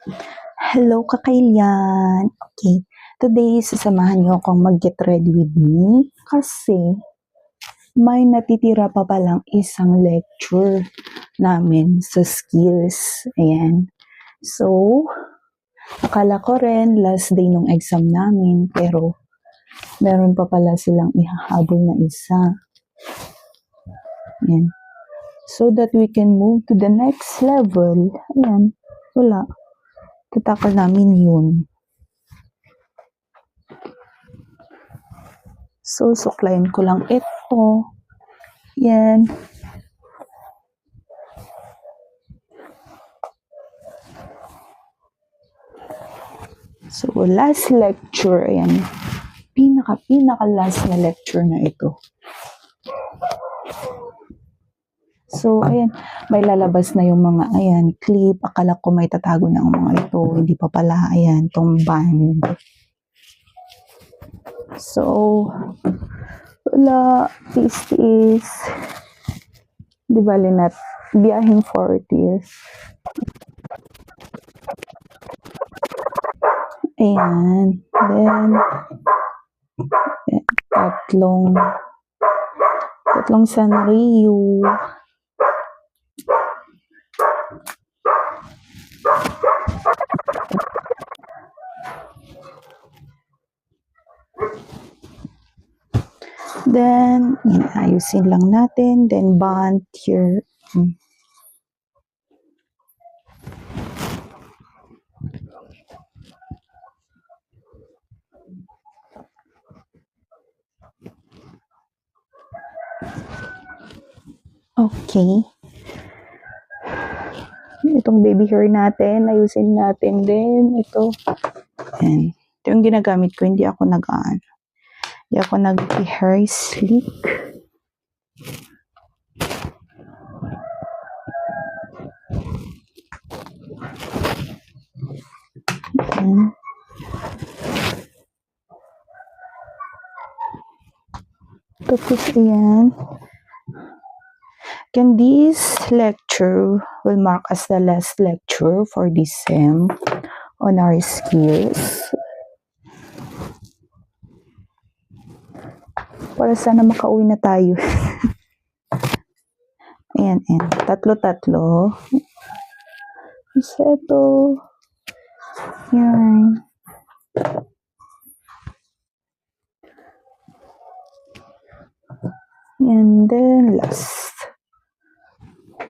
Hello, kakailian. Okay, today sasamahan niyo akong mag-get ready with me kasi may natitira pa palang isang lecture namin sa skills. Ayan. So, akala ko rin last day ng exam namin pero meron pa pala silang ihahabol na isa. Ayan. So that we can move to the next level. Ayan. Wala. Tatakal namin yun. So, suklayin ko lang ito. Yan. So, last lecture. Ayan. Pinaka last na lecture na ito. So, ayan. May lalabas na yung mga, ayan, clip. Akala ko may tatago na ang mga ito. Hindi pa pala, ayan, tong band. So, wala. This is, di bali na, biyahing 40s. Ayan. Then, tatlong Sanrio. Then, yan, ayusin lang natin. Then, bond here. Okay. Itong baby hair natin, ayusin natin din. Ito. Yan. Ito yung ginagamit ko. Hindi ako nag-hair slick. Yan. Tapos, ayan. Again, this lecture will mark as the last lecture for this SEM on our skills. Para sana makauwi na tayo. Ayan, ayan. Tatlo-tatlo. Isa ito. Yan. And then last.